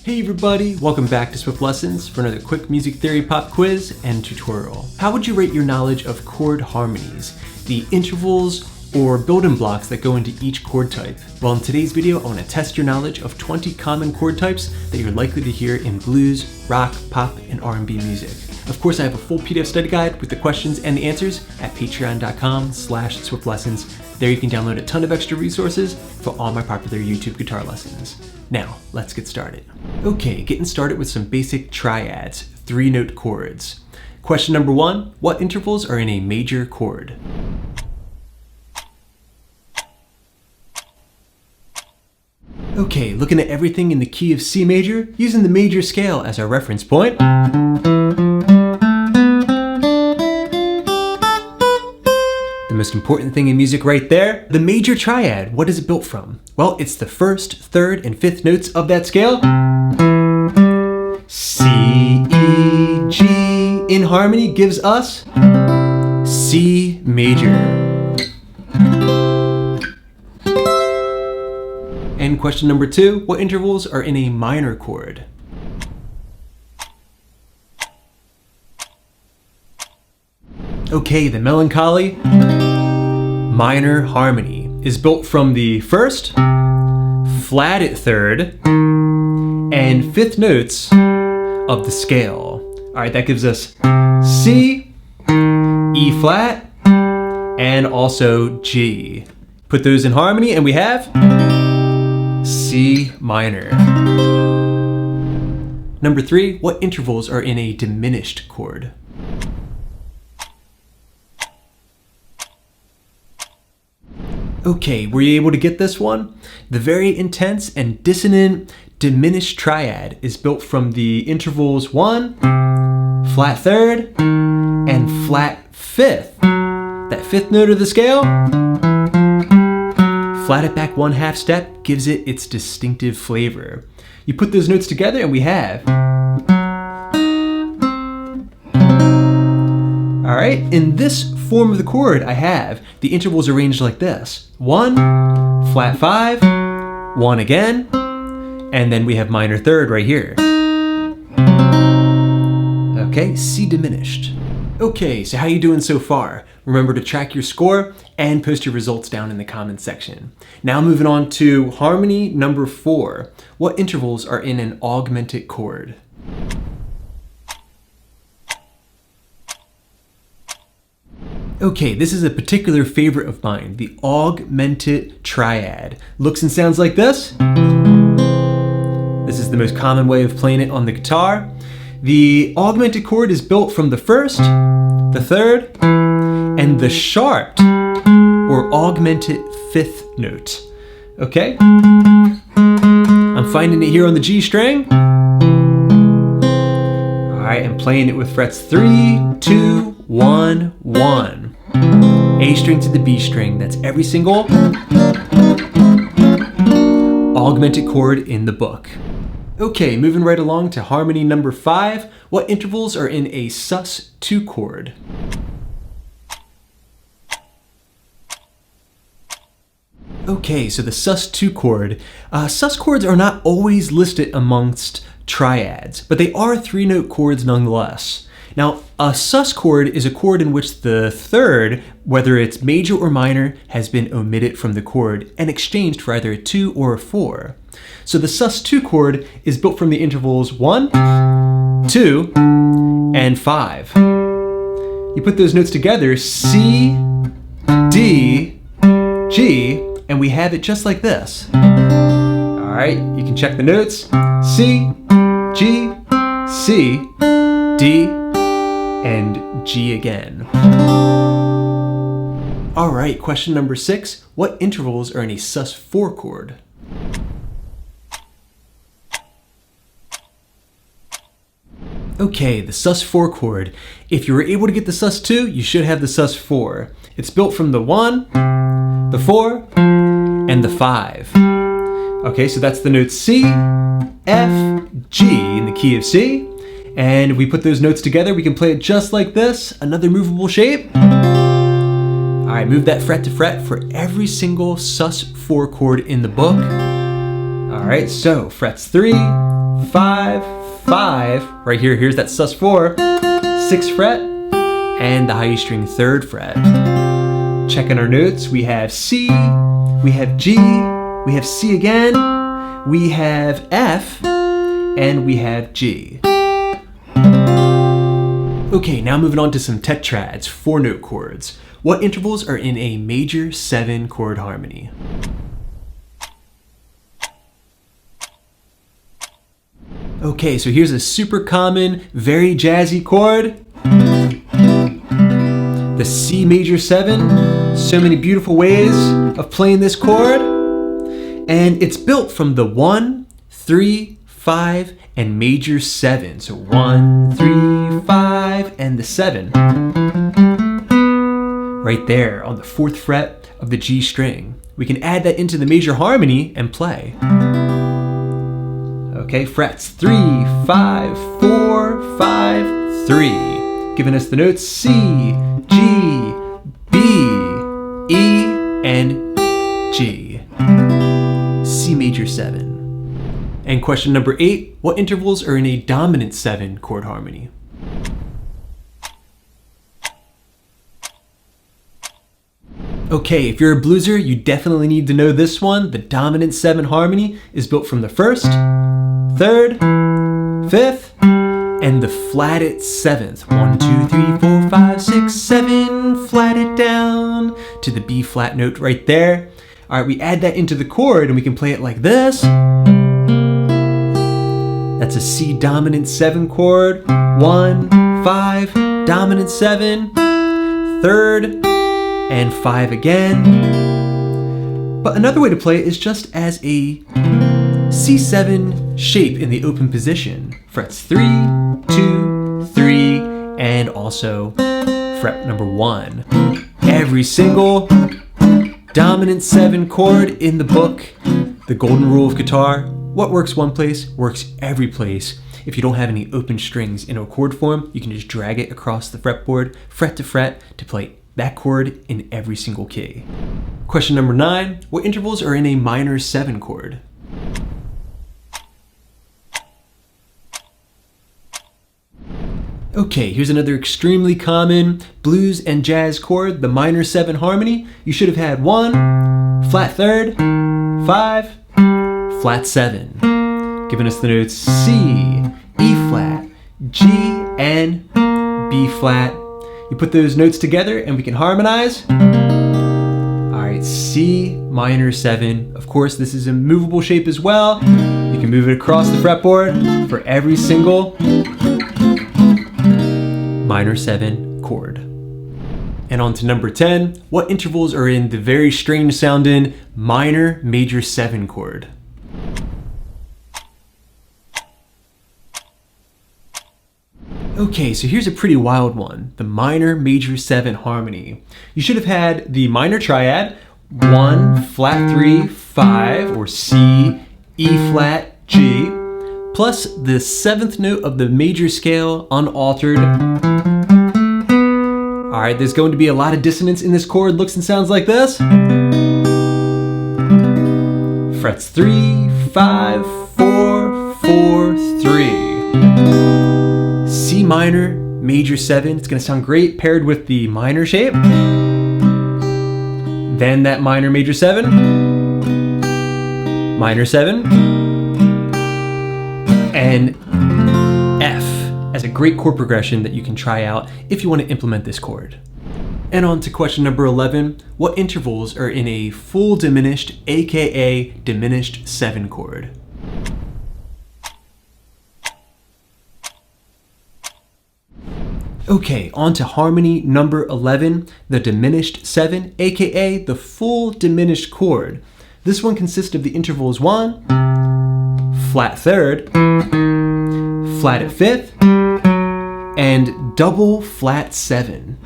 Hey everybody, welcome back to Swift Lessons for another quick music theory pop quiz and tutorial. How would you rate your knowledge of chord harmonies, the intervals or building blocks that go into each chord type? Well, in today's video, I want to test your knowledge of 20 common chord types that you're likely to hear in blues, rock, pop, and R&B music. Of course, I have a full PDF study guide with the questions and the answers at patreon.com/swiftlessons. There you can download a ton of extra resources for all my popular YouTube guitar lessons. Now, let's get started. Okay, getting started with some basic triads, 3-note chords. Question number 1, what intervals are in a major chord? Okay, looking at everything in the key of C major, using the major scale as our reference point. The most important thing in music right there, the major triad, what is it built from? Well, it's the first, third, and fifth notes of that scale. C, E, G in harmony gives us C major. And question number 2, what intervals are in a minor chord? Okay, the melancholy minor harmony is built from the first, flat at third, and fifth notes of the scale. All right, that gives us C, E flat, and also G. Put those in harmony and we have C minor. Number 3, what intervals are in a diminished chord? Okay, were you able to get this one? The very intense and dissonant diminished triad is built from the intervals 1, flat third, and flat fifth. That fifth note of the scale, flat it back 1/2 step, gives it its distinctive flavor. You put those notes together and we have. All right, in this form of the chord, I have the intervals arranged like this. 1, flat 5, 1 again, and then we have minor third right here. Okay, C diminished. Okay, so how you doing so far? Remember to track your score and post your results down in the comments section. Now moving on to harmony number 4. What intervals are in an augmented chord? Okay, this is a particular favorite of mine, the augmented triad. Looks and sounds like this. This is the most common way of playing it on the guitar. The augmented chord is built from the first, the third, and the sharp or augmented fifth note. Okay? I'm finding it here on the G string. All right, I'm playing it with frets 3, 2, 1, 1. A string to the B string, that's every single augmented chord in the book. Okay, moving right along to harmony number 5. What intervals are in a sus2 chord? Okay, so the sus2 chord. Sus chords are not always listed amongst triads, but they are 3-note chords nonetheless. Now, a sus chord is a chord in which the third, whether it's major or minor, has been omitted from the chord and exchanged for either a 2 or a 4. So the sus2 chord is built from the intervals 1, 2, and 5. You put those notes together, C, D, G, and we have it just like this. All right, you can check the notes. C, G, C, D, and G again. All right, question number 6. What intervals are in a sus4 chord? Okay, the sus4 chord. If you were able to get the sus2, you should have the sus4. It's built from the 1, the 4, and the 5. Okay, so that's the notes C, F, G in the key of C. And we put those notes together, we can play it just like this, another movable shape. All right, move that fret to fret for every single sus4 chord in the book. All right, so frets 3, 5, 5. Right here, here's that sus4, 6th fret, and the high E string 3rd fret. Checking our notes, we have C, we have G, we have C again, we have F, and we have G. Okay, now moving on to some tetrads, 4-note chords. What intervals are in a major 7 chord harmony? Okay, so here's a super common, very jazzy chord. The C major 7. So many beautiful ways of playing this chord. And it's built from the 1, 3, 5, and major 7. So 1, 3, 5, and the 7. Right there on the 4th fret of the G string. We can add that into the major harmony and play. Okay, frets 3, 5, 4, 5, 3. Giving us the notes C, G, B, E, and G. C major 7. And question number 8, what intervals are in a dominant 7 chord harmony? Okay, if you're a blueser, you definitely need to know this one. The dominant 7 harmony is built from the 1st, 3rd, 5th, and the flatted 7th. 1, 2, 3, 4, 5, 6, 7, flat it down to the B flat note right there. All right, we add that into the chord and we can play it like this. That's a C dominant 7 chord. 1, 5, dominant 7, 3rd, and 5 again. But another way to play it is just as a C7 shape in the open position. Frets 3, 2, 3, and also fret number 1. Every single dominant 7 chord in the book, The Golden Rule of Guitar, what works one place works every place. If you don't have any open strings in a chord form, you can just drag it across the fretboard, fret, to play that chord in every single key. Question number 9, what intervals are in a minor 7 chord? Okay, here's another extremely common blues and jazz chord, the minor 7 harmony. You should have had 1, flat 3rd, 5, flat 7. Giving us the notes C, E flat, G, and B flat. You put those notes together and we can harmonize. All right, C minor 7. Of course, this is a movable shape as well. You can move it across the fretboard for every single minor 7 chord. And on to number 10, what intervals are in the very strange sounding minor major 7 chord? Okay, so here's a pretty wild one, the minor major 7 harmony. You should have had the minor triad, 1, flat 3, 5, or C, E flat, G, plus the 7th note of the major scale unaltered. All right, there's going to be a lot of dissonance in this chord. Looks and sounds like this. Frets 3, 5, 4, 4, 3. C minor, major 7. It's going to sound great paired with the minor shape. Then that minor major 7. Minor 7. And F as a great chord progression that you can try out if you want to implement this chord. And on to question number 11. What intervals are in a full diminished, aka diminished 7 chord? Okay, on to harmony number 11, the diminished 7, aka the full diminished chord. This one consists of the intervals 1, flat 3rd, flat at 5th, and double flat 7.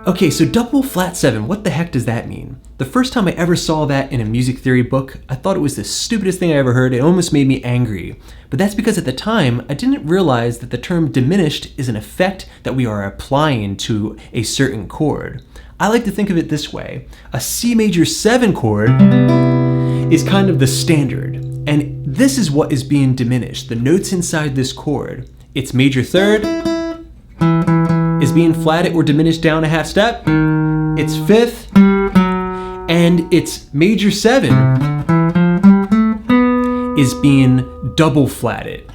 Okay, so double flat 7, what the heck does that mean? The first time I ever saw that in a music theory book, I thought it was the stupidest thing I ever heard. It almost made me angry. But that's because at the time, I didn't realize that the term diminished is an effect that we are applying to a certain chord. I like to think of it this way. A C major 7 chord is kind of the standard. And this is what is being diminished. The notes inside this chord. Its major third is being flatted or diminished down a half step. Its fifth and its major seven is being double flatted.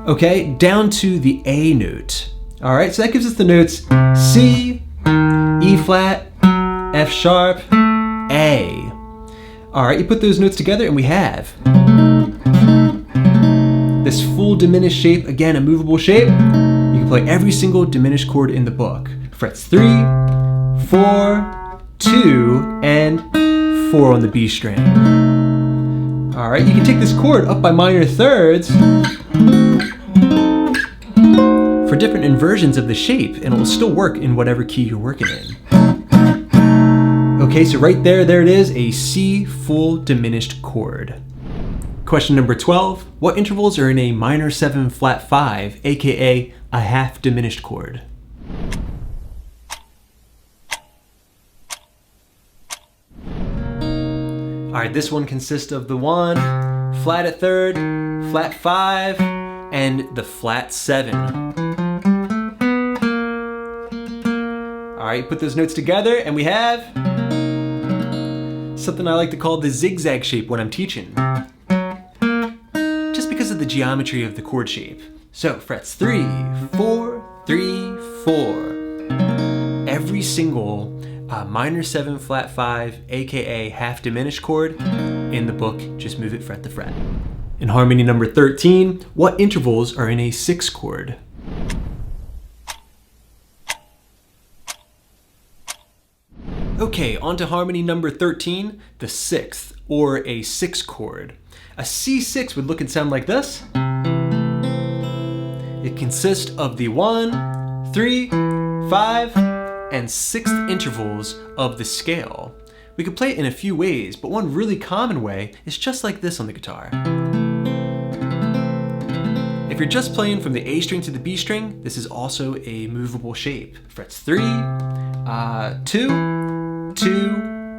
Okay, down to the A note. All right, so that gives us the notes C, E flat, F sharp, A. All right, you put those notes together and we have this full diminished shape, again, a movable shape. You can play every single diminished chord in the book. Frets 3, 4, 2, and 4 on the B string. All right, you can take this chord up by minor thirds for different inversions of the shape, and it will still work in whatever key you're working in. Okay, so right there it is, a C full diminished chord. Question number 12, what intervals are in a minor 7 flat 5, aka a half diminished chord? All right, this one consists of the 1, flat at third, flat 5, and the flat 7. All right, put those notes together and we have something I like to call the zigzag shape when I'm teaching, just because of the geometry of the chord shape. So frets 3, 4, 3, 4. Every single minor 7 flat 5, aka half diminished chord in the book, just move it fret to fret. In harmony number 13, what intervals are in a 6 chord? Okay, on to harmony number 13, the 6th, or a 6 chord. A C6 would look and sound like this. It consists of the 1, 3, 5, and 6th intervals of the scale. We could play it in a few ways, but one really common way is just like this on the guitar. If you're just playing from the A string to the B string, this is also a movable shape. Frets 3, 2, 2,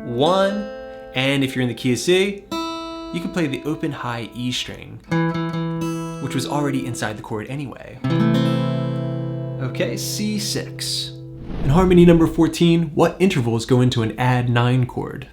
1, and if you're in the key of C, you can play the open high E string, which was already inside the chord anyway. Okay, C6. In harmony number 14, what intervals go into an add 9 chord?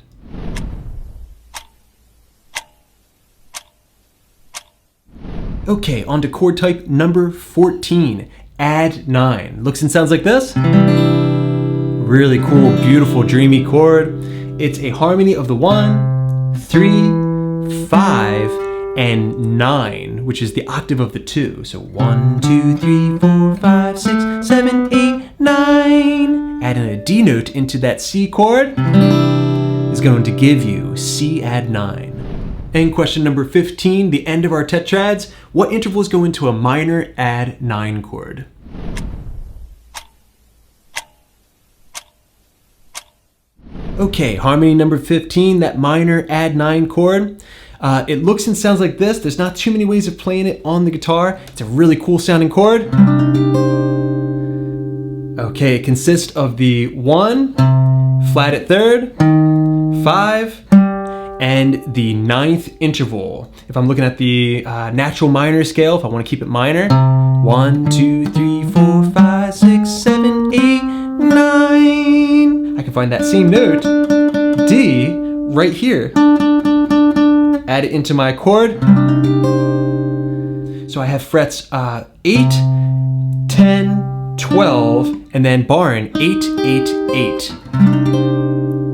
Okay, on to chord type number 14, add 9. Looks and sounds like this. Really cool, beautiful, dreamy chord. It's a harmony of the 1, 3, 5, and 9, which is the octave of the 2. So 1, 2, 3, 4, 5, 6, 7, 8, 9. Adding a D note into that C chord is going to give you C add 9. And question number 15, the end of our tetrads. What intervals go into a minor add 9 chord? Okay, harmony number 15, that minor add 9 chord. It looks and sounds like this. There's not too many ways of playing it on the guitar. It's a really cool sounding chord. Okay, it consists of the 1, flat at third, 5, and the 9th interval. If I'm looking at the natural minor scale, if I want to keep it minor, 1, 2, 3, 4, 5, 6, 7, 8, 9. I can find that same note, D, right here. Add it into my chord. So I have frets 8, 10, 12, and then barring 8, 8, 8.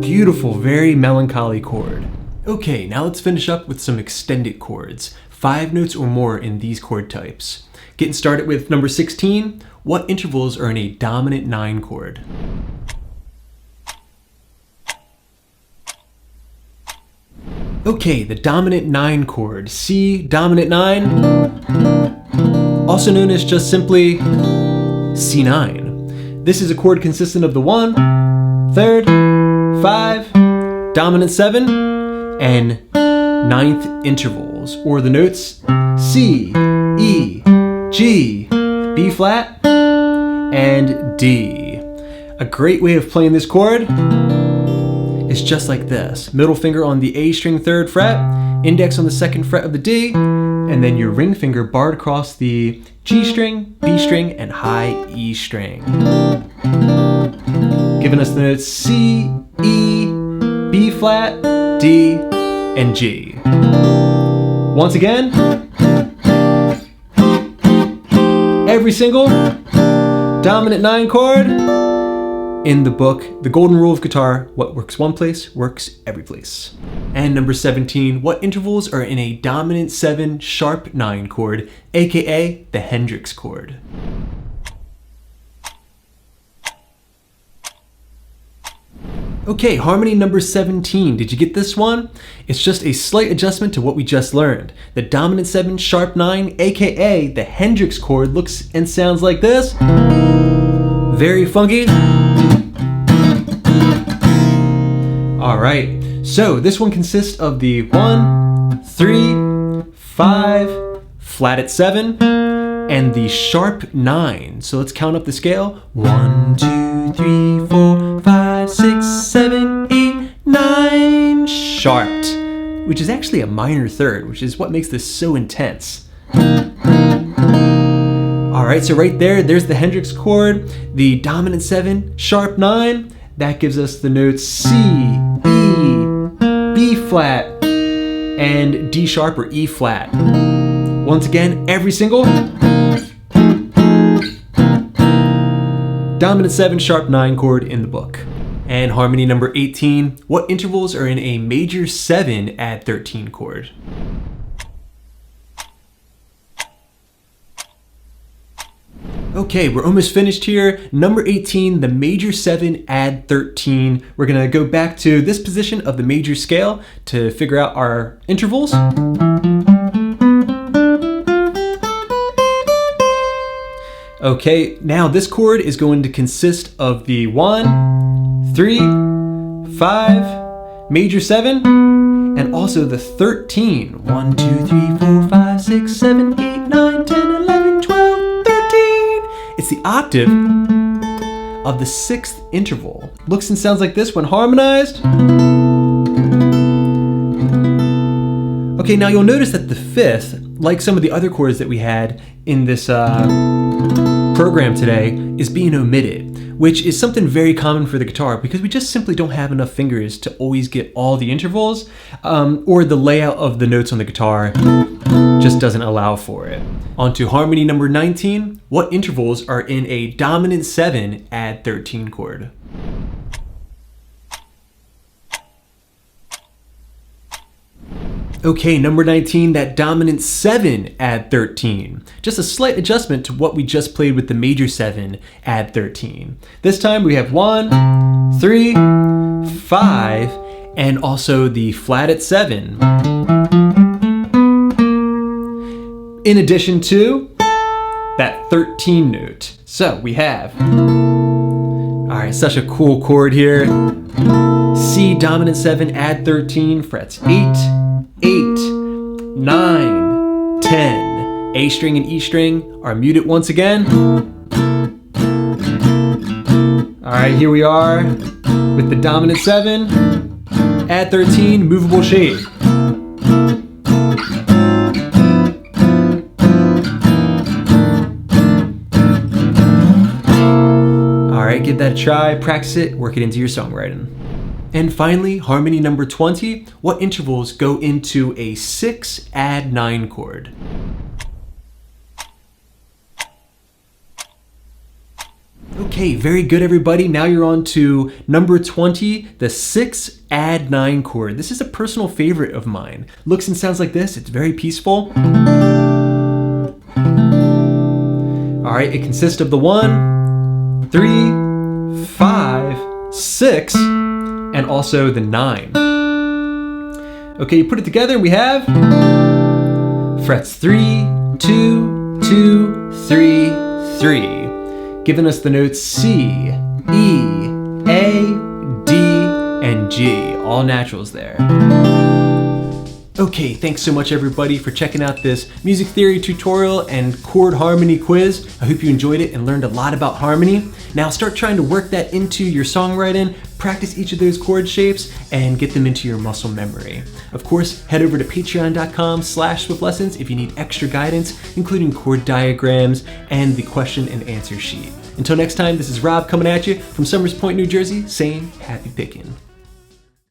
Beautiful, very melancholy chord. Okay, now let's finish up with some extended chords. 5 notes or more in these chord types. Getting started with number 16, what intervals are in a dominant 9 chord? Okay, the dominant 9 chord, C dominant 9, also known as just simply C9. This is a chord consistent of the 1, 3rd, 5, dominant 7, and 9th intervals, or the notes C, E, G, B flat, and D. A great way of playing this chord is is just like this. Middle finger on the A string 3rd fret, index on the 2nd fret of the D, and then your ring finger barred across the G string, B string, and high E string. Giving us the notes C, E, B flat, D, and G. Once again, every single dominant 9 chord in the book, The Golden Rule of Guitar, what works one place, works every place. And number 17, what intervals are in a dominant 7 sharp 9 chord, aka the Hendrix chord? Okay, harmony number 17. Did you get this one? It's just a slight adjustment to what we just learned. The dominant 7 sharp 9, aka the Hendrix chord, looks and sounds like this. Very funky. All right, so this one consists of the 1, 3, 5, flat at 7, and the sharp 9. So let's count up the scale. 1, 2, 3, 4, 5, 6, 7, 8, 9, sharped, which is actually a minor third, which is what makes this so intense. All right, so right there's the Hendrix chord, the dominant 7, sharp 9. That gives us the notes C, E, B flat, and D sharp or E flat. Once again, every single dominant 7 sharp 9 chord in the book. And harmony number 18, what intervals are in a major 7 add 13 chord? Okay, we're almost finished here. Number 18, the major 7 add 13. We're gonna go back to this position of the major scale to figure out our intervals. Okay, now this chord is going to consist of the 1, 3, 5, major 7, and also the 13. 1, 2, 3, 4, 5, 6, 7, 8, 9, 10, 11, 12, 13. It's the octave of the 6th interval. Looks and sounds like this when harmonized. Okay, now you'll notice that the 5th, like some of the other chords that we had in this program today, is being omitted, which is something very common for the guitar because we just simply don't have enough fingers to always get all the intervals, or the layout of the notes on the guitar just doesn't allow for it. On to harmony number 19. What intervals are in a dominant 7 add 13 chord? Okay, number 19, that dominant 7 add 13. Just a slight adjustment to what we just played with the major 7 add 13. This time we have 1, 3, 5, and also the flat at 7. In addition to that 13 note. So we have, all right, such a cool chord here. C dominant 7 add 13, frets 8, 9, 10. A string and E string are muted once again. All right, here we are with the dominant 7, add 13, movable shape. All right, give that a try, practice it, work it into your songwriting. And finally, harmony number 20, what intervals go into a 6 add 9 chord? Okay, very good everybody. Now you're on to number 20, the 6 add 9 chord. This is a personal favorite of mine. Looks and sounds like this, it's very peaceful. All right, it consists of the 1, 3, 5, 6, and also the 9. Okay, you put it together and we have frets 3, 2, 2, 3, 3, giving us the notes C, E, A, D, and G, all naturals there. Okay, thanks so much everybody for checking out this music theory tutorial and chord harmony quiz. I hope you enjoyed it and learned a lot about harmony. Now start trying to work that into your songwriting, practice each of those chord shapes, and get them into your muscle memory. Of course, head over to patreon.com/swiftlessons if you need extra guidance, including chord diagrams and the question and answer sheet. Until next time, this is Rob coming at you from Summers Point, New Jersey, saying happy picking.